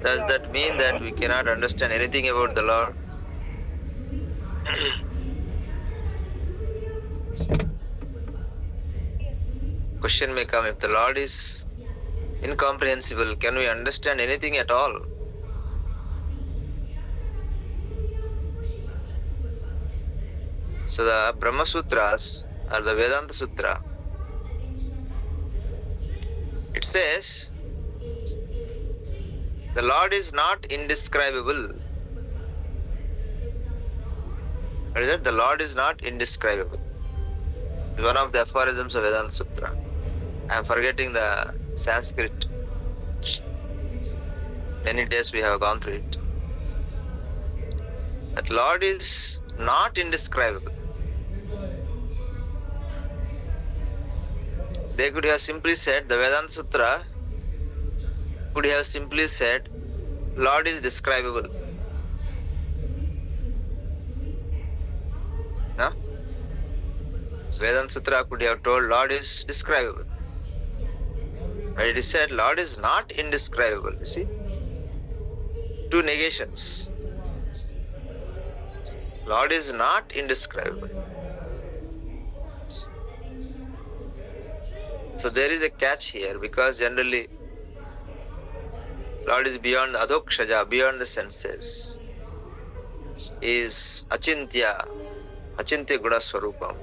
Does that mean that we cannot understand anything about the Lord? Question may come, if the Lord is incomprehensible, can we understand anything at all? So the Brahma Sutras or the Vedanta Sutra, it says the Lord is not indescribable. What is that? The Lord is not indescribable. It's one of the aphorisms of Vedanta Sutra. I am forgetting the Sanskrit. Many days we have gone through it. That Lord is not indescribable. They could have simply said, the Vedanta Sutra could have simply said, Lord is describable. No? Vedanta Sutra could have told Lord is describable. But it is said Lord is not indescribable. You see? Two negations. Lord is not indescribable. So there is a catch here, because generally Lord is beyond adokshaja, beyond the senses. He is achintya guna swarupam.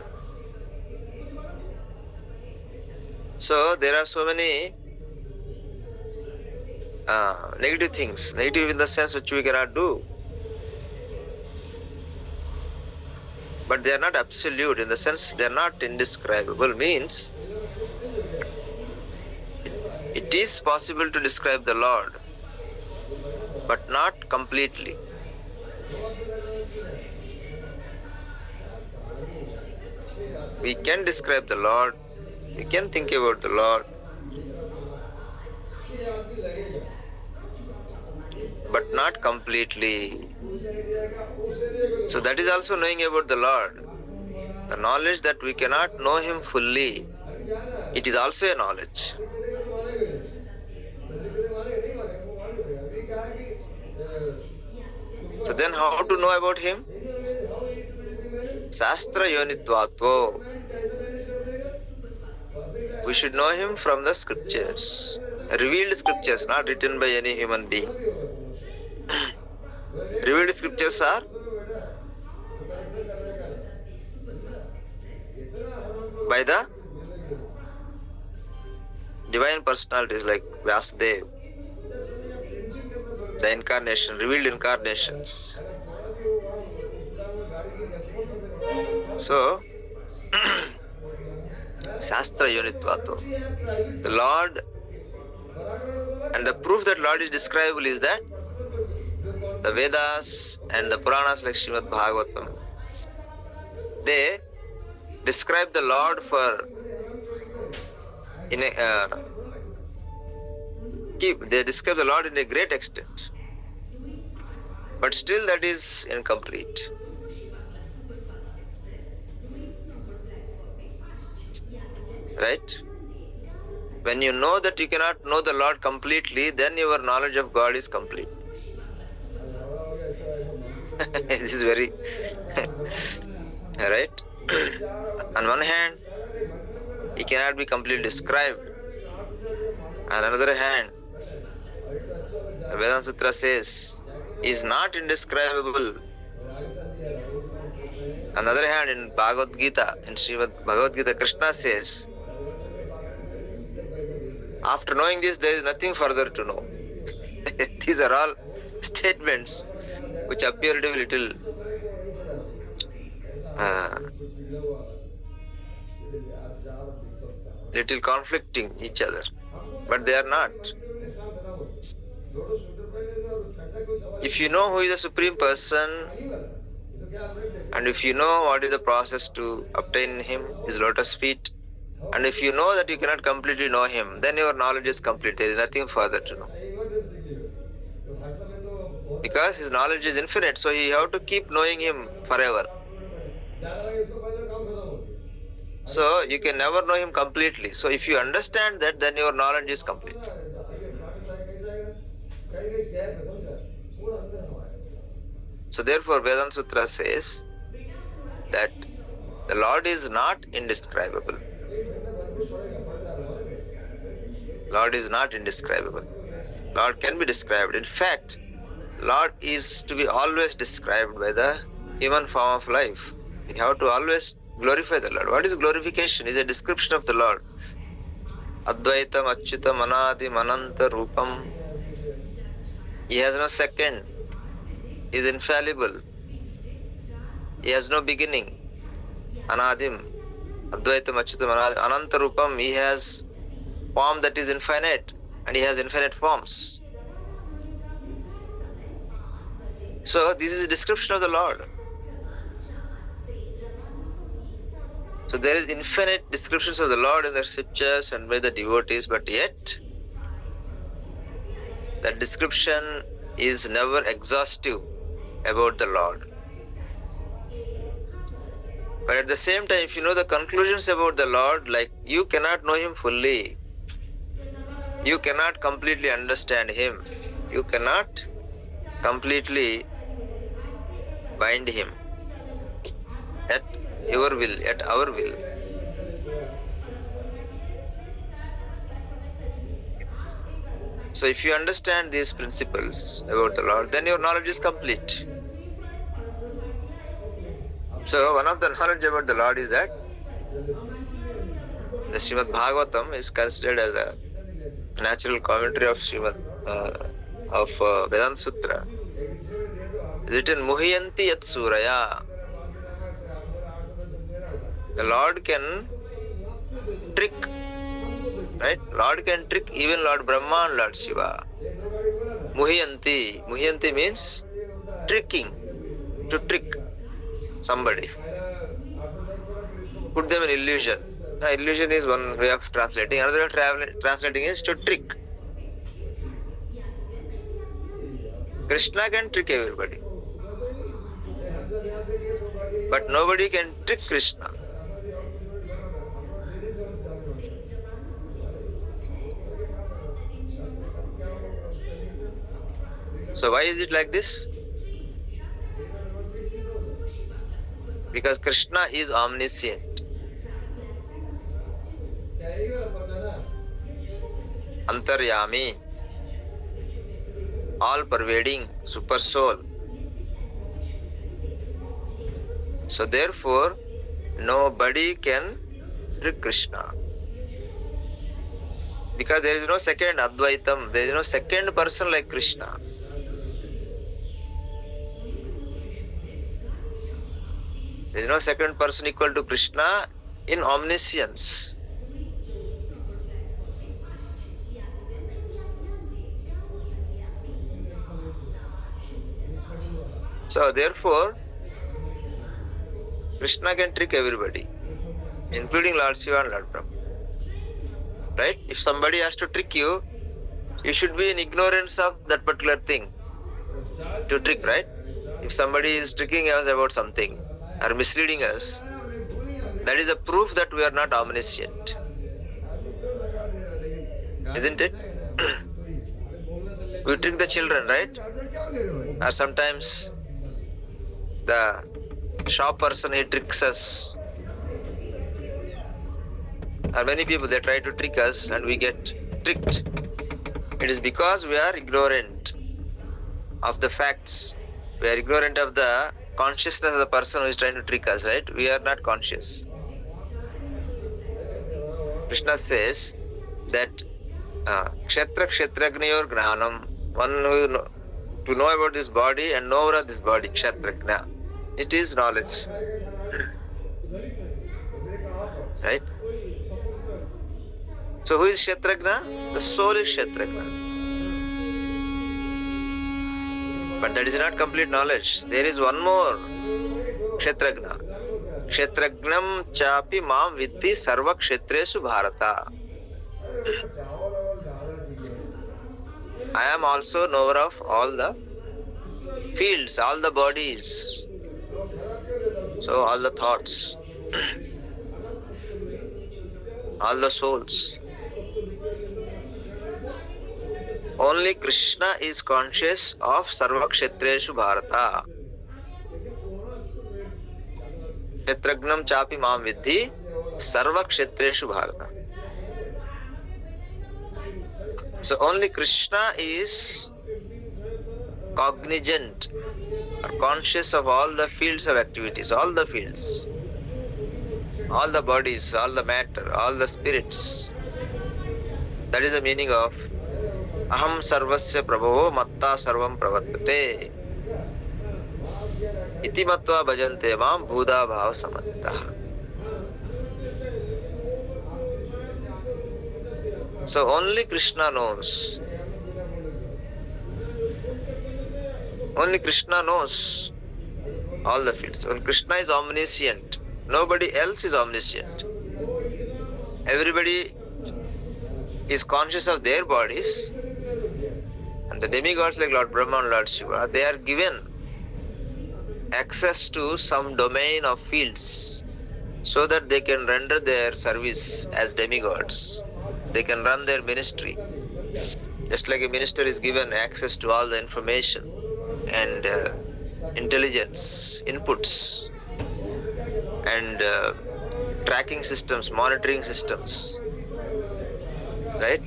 So there are so many negative things, negative in the sense which we cannot do. But they are not absolute, in the sense they are not indescribable. Means it is possible to describe the Lord, but not completely. We can describe the Lord, we can think about the Lord, but not completely. So that is also knowing about the Lord. The knowledge that we cannot know Him fully, it is also a knowledge. So then how to know about Him? Shastra yonitvatvo. We should know Him from the scriptures. Revealed scriptures, not written by any human being. Revealed scriptures are by the divine personalities like Vyasadeva, the incarnation, revealed incarnations. So, Shastra Yonitvato. The Lord, and the proof that Lord is describable is that the Vedas and the Puranas like Srimad Bhagavatam, they describe the Lord they describe the Lord in a great extent. But still that is incomplete. Right? When you know that you cannot know the Lord completely, then your knowledge of God is complete. This is very right? On one hand, He cannot be completely described. On another hand, the Vedanta Sutra says He is not indescribable. On the other hand, in Bhagavad Gita, in Srimad Bhagavad Gita, Krishna says, after knowing this, there is nothing further to know. These are all statements which appear to be little conflicting each other, but they are not. If you know who is the Supreme Person, and if you know what is the process to obtain Him, His lotus feet, and if you know that you cannot completely know Him, then your knowledge is complete. There is nothing further to know. Because His knowledge is infinite, so you have to keep knowing Him forever. So you can never know Him completely. So if you understand that, then your knowledge is complete. So therefore Vedanta Sutra says that the Lord is not indescribable. Lord is not indescribable. Lord can be described. In fact, Lord is to be always described by the human form of life. We have to always glorify the Lord. What is glorification? Is a description of the Lord. Advaitam Achyutam Anadim Ananta Rupam. He has no second. He is infallible. He has no beginning. Anadim. Advaitam Achyutam Anadim Ananta Rupam. He has form that is infinite. And he has infinite forms. So this is a description of the Lord. So there is infinite descriptions of the Lord in the scriptures and by the devotees, but yet that description is never exhaustive about the Lord. But at the same time, if you know the conclusions about the Lord, like you cannot know Him fully, you cannot completely understand Him, you cannot completely bind Him at your will, at our will. So if you understand these principles about the Lord, then your knowledge is complete. So one of the knowledge about the Lord is that the Srimad Bhagavatam is considered as a natural commentary of Vedanta Sutra. Written Muhyanti Yat Suraya. The Lord can trick, right? Lord can trick even Lord Brahma and Lord Shiva. Muhyanti. Muhyanti means tricking, to trick somebody. Put them in illusion. Now, illusion is one way of translating. Another way of translating is to trick. Krishna can trick everybody. But nobody can trick Krishna. So why is it like this? Because Krishna is omniscient. Antaryami, all-pervading, super soul. So therefore, nobody can trick Krishna. Because there is no second Advaitam, there is no second person like Krishna. There is no second person equal to Krishna in omniscience. So therefore, Krishna can trick everybody, including Lord Shiva and Lord Brahma. Right? If somebody has to trick you, you should be in ignorance of that particular thing to trick, right? If somebody is tricking us about something or misleading us, that is a proof that we are not omniscient. Isn't it? We trick the children, right? Or sometimes the shop person, he tricks us. Or many people, they try to trick us and we get tricked. It is because we are ignorant of the facts. We are ignorant of the consciousness of the person who is trying to trick us, right? We are not conscious. Krishna says that Kshetra Kshetragnayor Gnanam, one who to know about this body and know about this body, Kshetragna. It is knowledge. Right? So who is Kshetragna? The soul is Kshetragna. But that is not complete knowledge. There is one more Kshetragna. Kshetragnam chapi mam vidhi sarva kshetresu bharata. I am also knower of all the fields, all the bodies. So all the thoughts, all the souls. Only Krishna is conscious of Sarva Kshetreshu Bharata. Kshetragnam chapi mam vidhi Sarva Kshetreshu Bharata. So only Krishna is cognizant or conscious of all the fields of activities, all the fields, all the bodies, all the matter, all the spirits. That is the meaning of Aham sarvasya prabhavo matta sarvam pravartate. Iti matva bhajante mam bhuda bhava samannitaha. So only Krishna knows. Only Krishna knows all the fields. Only Krishna is omniscient. Nobody else is omniscient. Everybody is conscious of their bodies. And the demigods like Lord Brahma and Lord Shiva, they are given access to some domain of fields so that they can render their service as demigods. They can run their ministry. Just like a minister is given access to all the information and intelligence, inputs, and tracking systems, monitoring systems, right?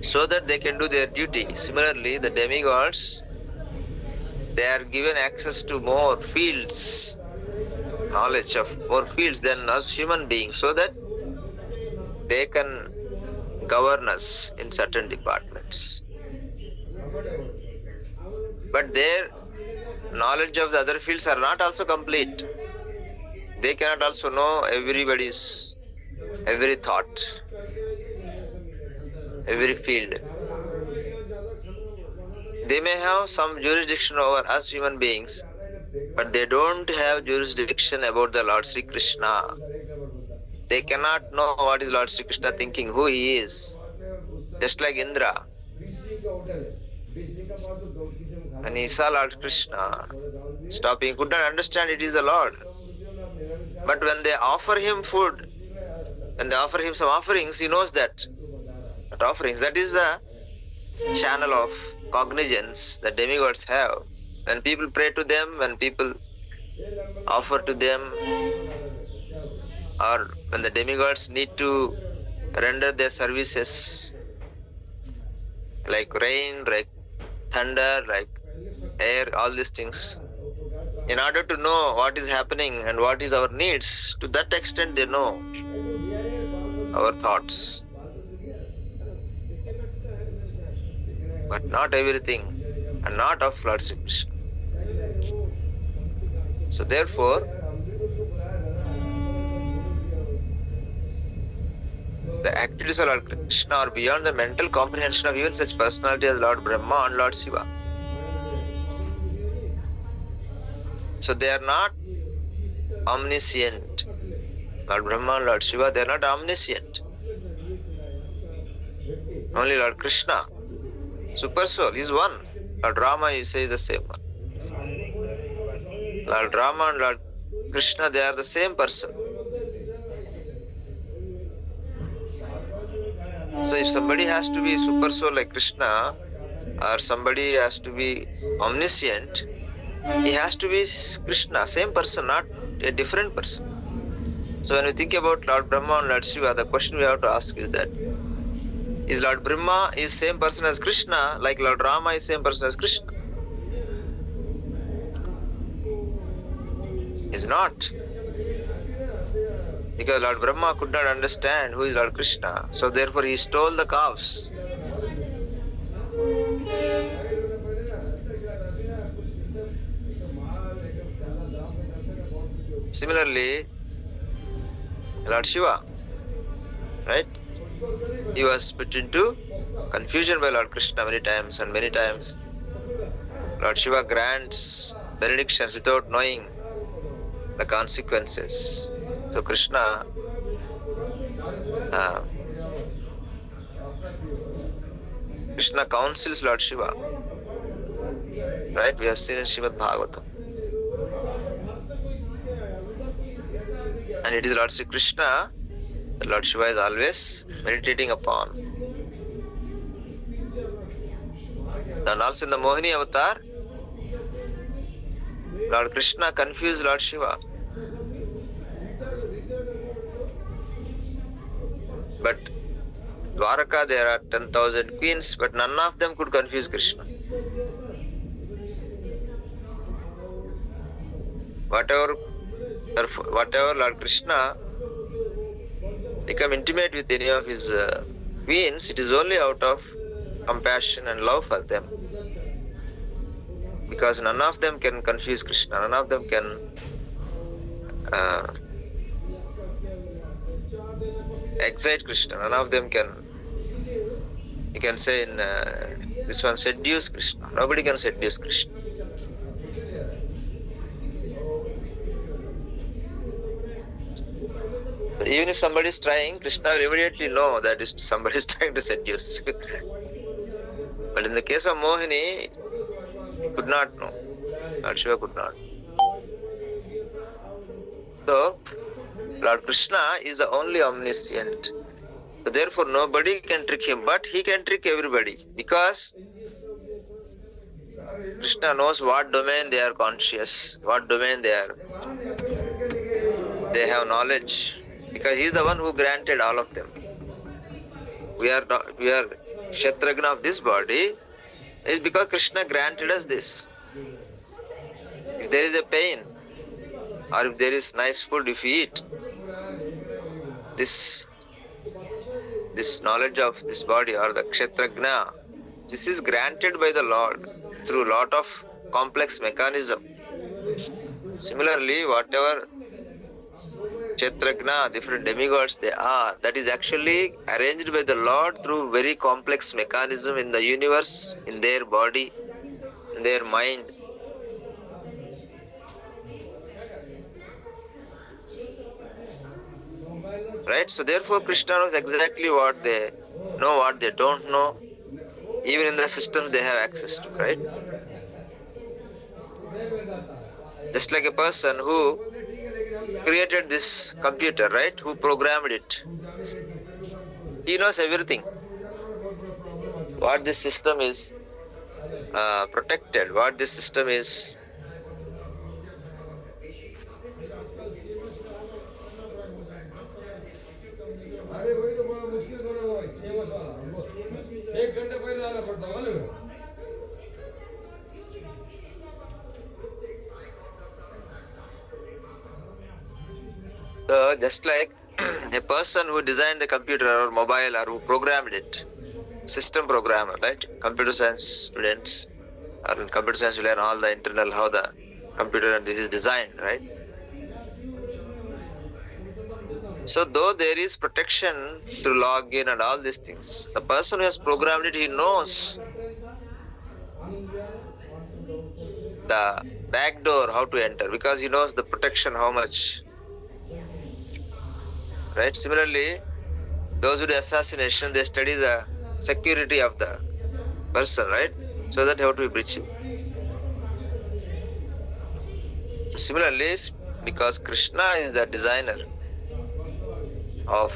So that they can do their duty. Similarly, the demigods, they are given access to more fields, knowledge of more fields than us human beings, so that they can govern us in certain departments. But their knowledge of the other fields are not also complete. They cannot also know everybody's, every thought, every field. They may have some jurisdiction over us human beings, but they don't have jurisdiction about the Lord Sri Krishna. They cannot know what is Lord Sri Krishna thinking, who he is. Just like Indra. When he saw Lord Krishna stopping, he could not understand it is the Lord. But when they offer him food, when they offer him some offerings, he knows that. That offerings, that is the channel of cognizance that demigods have. When people pray to them, when people offer to them, or when the demigods need to render their services, like rain, like thunder, like air, all these things, in order to know what is happening and what is our needs, to that extent they know our thoughts. But not everything, and not of Lord Sri Krishna. So therefore, the activities of Lord Krishna are beyond the mental comprehension of even such personality as Lord Brahma and Lord Shiva. So they are not omniscient. Lord Brahma and Lord Shiva, they are not omniscient. Only Lord Krishna, Super Soul, is one. Lord Rama, you say the same one. Lord Rama and Lord Krishna, they are the same person. So if somebody has to be Super Soul like Krishna, or somebody has to be omniscient, he has to be Krishna, same person, not a different person. So when we think about Lord Brahma and Lord Shiva, the question we have to ask is that, is Lord Brahma is same person as Krishna, like Lord Rama is same person as Krishna? Is not. Because Lord Brahma could not understand who is Lord Krishna, so therefore he stole the calves. Similarly, Lord Shiva, right? He was put into confusion by Lord Krishna many times, and many times Lord Shiva grants benedictions without knowing the consequences. So Krishna counsels Lord Shiva. Right? We have seen in Srimad Bhagavatam. And it is Lord Sri Krishna that Lord Shiva is always meditating upon. And also in the Mohini avatar, Lord Krishna confused Lord Shiva. But Dwaraka, there are 10,000 queens, but none of them could confuse Krishna. Whatever Lord Krishna become intimate with any of his queens, it is only out of compassion and love for them. Because none of them can confuse Krishna, none of them can excite Krishna, none of them can, you can say in this one, seduce Krishna. Nobody can seduce Krishna. So even if somebody is trying, Krishna will immediately know that somebody is trying to seduce. But in the case of Mohini, he could not know. Lord Shiva could not. So, Lord Krishna is the only omniscient. So therefore nobody can trick him, but he can trick everybody. Because Krishna knows what domain they are conscious, what domain they have knowledge. Because he is the one who granted all of them. We are Kshatragna of this body, is because Krishna granted us this. If there is a pain, or if there is nice food if we eat, this knowledge of this body or the Kshatragna, this is granted by the Lord through lot of complex mechanism. Similarly, whatever Kshatragna, different demigods they are, that is actually arranged by the Lord through very complex mechanism in the universe, in their body, in their mind. Right? So therefore Krishna knows exactly what they know, what they don't know. Even in the system they have access to, right? Just like a person who created this computer, right? Who programmed it. He knows everything. What this system is protected, what this system is so just like a person who designed the computer or mobile or who programmed it, system programmer, right? Computer science students or in computer science you learn all the internal, how the computer and this is designed, right? So though there is protection to log in and all these things, the person who has programmed it, he knows the back door how to enter because he knows the protection how much. Right? Similarly, those who do assassination, they study the security of the person, right? So that how to be breaching. So similarly, because Krishna is the designer of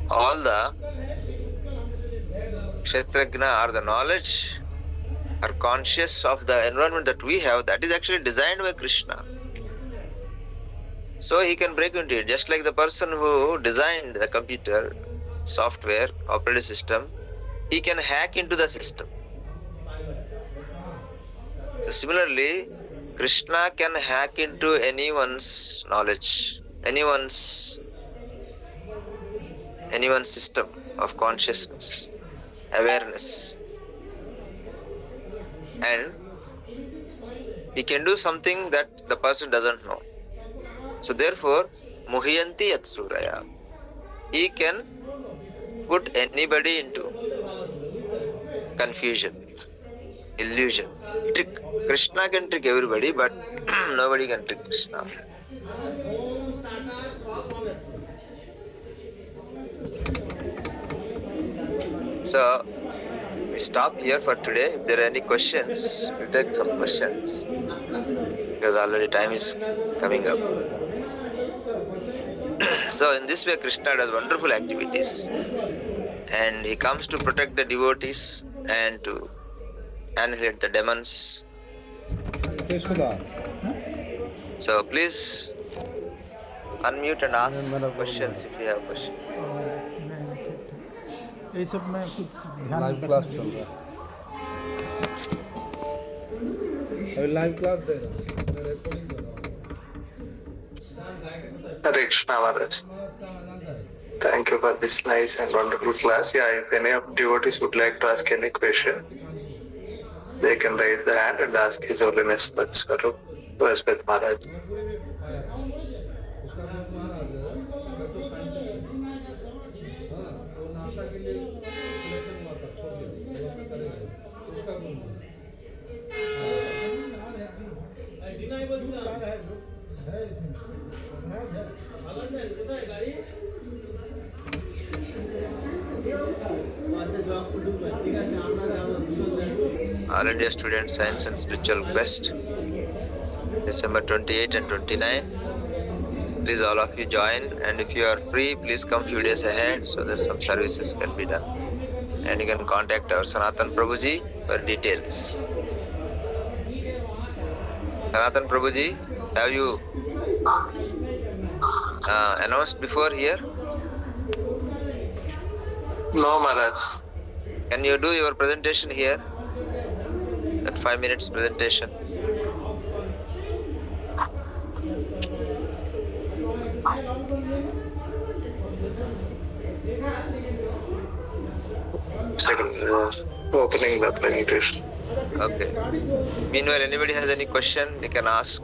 all the Kshatragna or the knowledge or conscious of the environment that we have, that is actually designed by Krishna. So he can break into it, just like the person who designed the computer, software, operating system, he can hack into the system. So similarly, Krishna can hack into anyone's knowledge, anyone's system of consciousness, awareness. And he can do something that the person doesn't know. So therefore, Muhyanti Yatsuraya. He can put anybody into confusion, illusion, trick. Krishna can trick everybody, but nobody can trick Krishna. So, we stop here for today. If there are any questions, we'll take some questions. Because already time is coming up. So, in this way, Krishna does wonderful activities. And he comes to protect the devotees and to annihilate the demons. So please unmute and ask questions if you have questions. ये सब में कुछ live class चल रहा है, अभी live class दे रहा हूँ, मैं रिकॉर्डिंग कर रहा हूँ। Hare Krishna Maharaj. Thank you for this nice and wonderful class. Yeah, if any of devotees would like to ask any question, they can raise the hand and ask His Holiness Bhakti Swarup, Vrajpati Maharaj. उसका कुछ महाराज है, मैं तो scientist हूँ, हाँ, वो NASA के लिए सिलेक्शन हुआ था, छोड़ दिया, डेवलपमेंट करेगा, उसका गुण है। All India Student Science and Spiritual Quest, December 28 and 29. Please all of you join, and if you are free, please come few days ahead so that some services can be done. And you can contact our Sanatan Prabhuji for details. Sanatan Prabhuji, have you announced before here? No, Maharaj. Can you do your presentation here? That 5 minutes presentation. Opening the presentation. Okay. Meanwhile, anybody has any question, they can ask.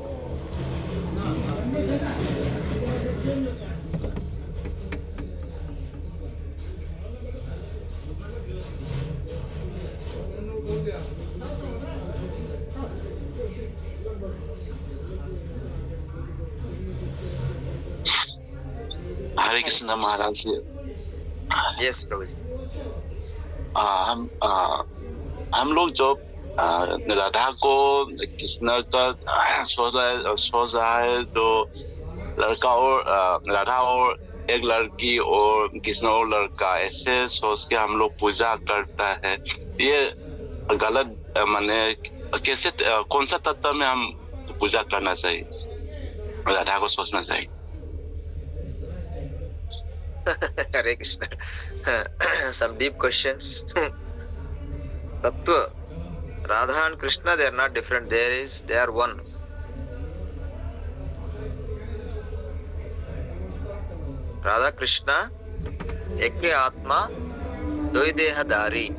Hare Krishna Maharaj. Yes, Prabhuji. हम लोग जो राधा को कृष्ण का सोच रहा है, जो लड़का और राधा और एक लड़की और कृष्ण और लड़का, ऐसे सोच के हम लोग पूजा करता है, ये गलत माने कैसे, कौन सा तत्व में हम पूजा करना चाहिए, राधा को सोचना चाहिए? Hare Krishna. Some deep questions. Tattva. Radha and Krishna, they are not different. They are one. Radha Krishna, Eke Atma, Doi Dehadari.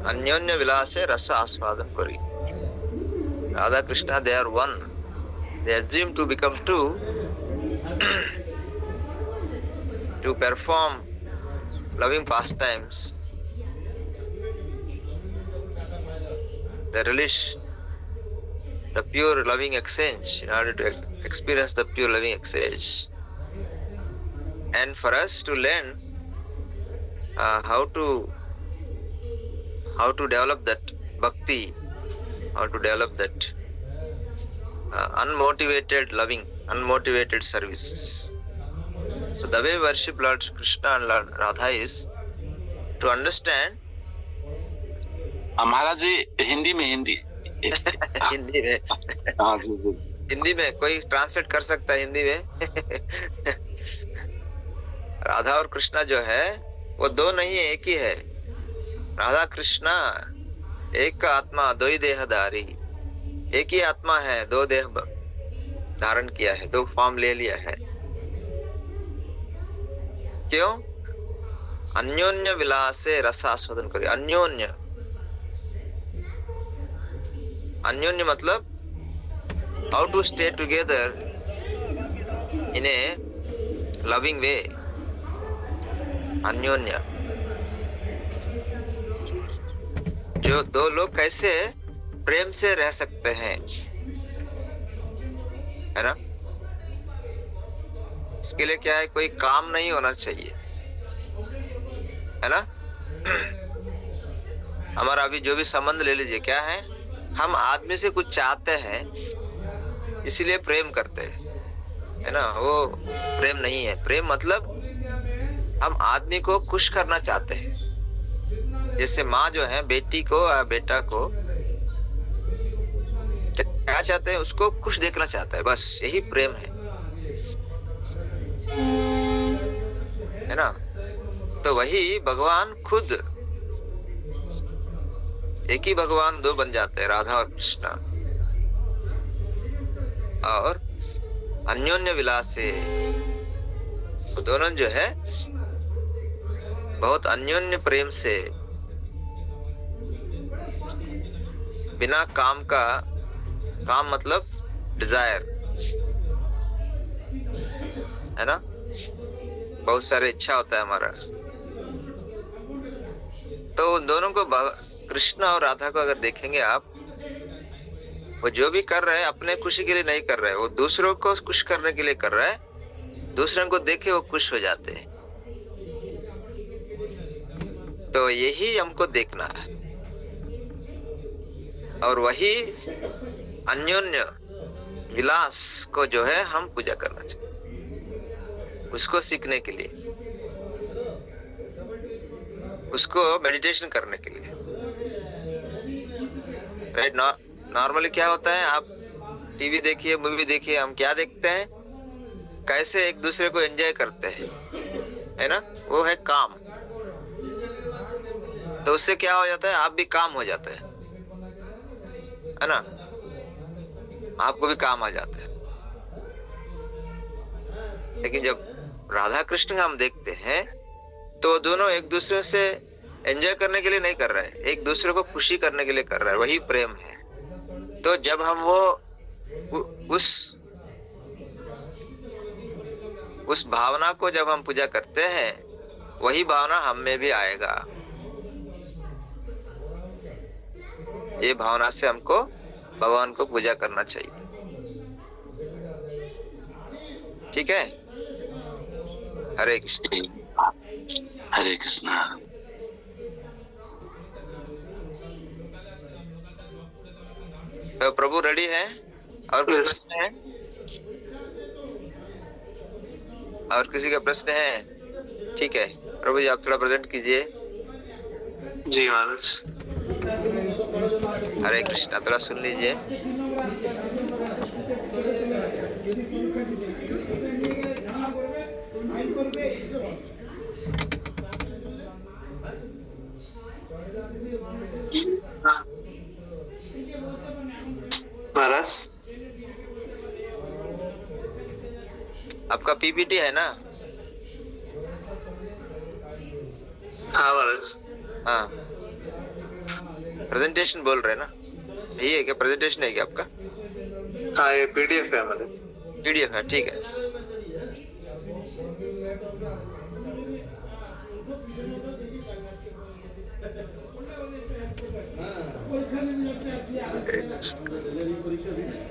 Anyonya Vilase Rasa Asvadan Kori. Radha Krishna, they are one. They assume to become two to perform loving pastimes. They relish the pure loving exchange in order to experience the pure loving exchange. And for us to learn how to develop that bhakti, how to develop that unmotivated loving, unmotivated service. So the way we worship Lord Krishna and Lord Radha is to understand. हमारा जी हिंदी में हिंदी में हाँ जी जी, हिंदी में कोई translate कर सकता है हिंदी में? राधा और कृष्णा जो है वो दो नहीं है, एक ही है। राधा कृष्णा एक का आत्मा, दो ही देहधारी, एक ही आत्मा है, दो देह धारण किया है, दो फॉर्म ले लिया है। क्यों? अन्योन्य विलासे रसास्वादन करिए। अन्योन्य, अन्योन्य मतलब how to stay together in a loving way. अन्योन्य, जो दो लोग कैसे प्रेम से रह सकते हैं, है ना? इसके लिए क्या है, कोई काम नहीं होना चाहिए, है ना? हमारा अभी जो भी संबंध ले लीजिए, क्या है, हम आदमी से कुछ चाहते हैं इसीलिए प्रेम करते हैं, है ना? वो प्रेम नहीं है। प्रेम मतलब हम आदमी को खुश करना चाहते हैं, जैसे माँ जो है बेटी को या बेटा को क्या चाहते हैं, उसको खुश देखना चाहता है, बस यही प्रेम है ना। तो वही भगवान खुद, एक ही भगवान दो बन जाते हैं, राधा और कृष्णा, और अन्योन्य विलास से वो दोनों जो है बहुत अन्योन्य प्रेम से, बिना काम का, काम मतलब डिजायर है ना, बहुत सारे इच्छा होता है हमारा। तो उन दोनों को, कृष्ण और राधा को अगर देखेंगे आप, वो जो भी कर रहे हैं अपने खुशी के लिए नहीं कर रहे, वो दूसरों को खुश करने के लिए कर रहा है। दूसरों को देखे वो खुश हो जाते हैं। तो यही हमको देखना है, और वही अन्योन्य विलास को जो है हम पूजा करना चाहिए, उसको सीखने के लिए, उसको मेडिटेशन करने के लिए, राइट। नॉर्मली क्या होता है, आप टीवी देखिए, मूवी देखिए, हम क्या देखते हैं, कैसे एक दूसरे को एंजॉय करते हैं, है ना, वो है काम। तो उससे क्या हो जाता है, आप भी काम हो जाते हैं, है ना, आपको भी काम आ जाता है। लेकिन जब राधा कृष्ण हम देखते हैं तो दोनों एक दूसरे से एंजॉय करने के लिए नहीं कर रहे हैं, एक दूसरे को खुशी करने के लिए कर रहे हैं, वही प्रेम है। तो जब हम वो उस भावना को जब हम पूजा करते हैं, वही भावना हम में भी आएगा। ये भावना से हमको भगवान को पूजा करना चाहिए, ठीक है। हरे कृष्ण। हरे कृष्णा। तो प्रभु रेडी है? और कोई प्रश्न है? और किसी का प्रश्न है? ठीक है, प्रभु जी आप थोड़ा प्रेजेंट कीजिए। जी महाराज। हरे कृष्णा, थोड़ा सुन लीजिए। महाराज आपका पीपीटी है ना? हाँ महाराज। हाँ, प्रेजेंटेशन बोल रहे हैं ना, यही है क्या? प्रेजेंटेशन है क्या आपका? हाँ ये पीडीएफ है महाराज। पीडीएफ है, ठीक है। परीक्षा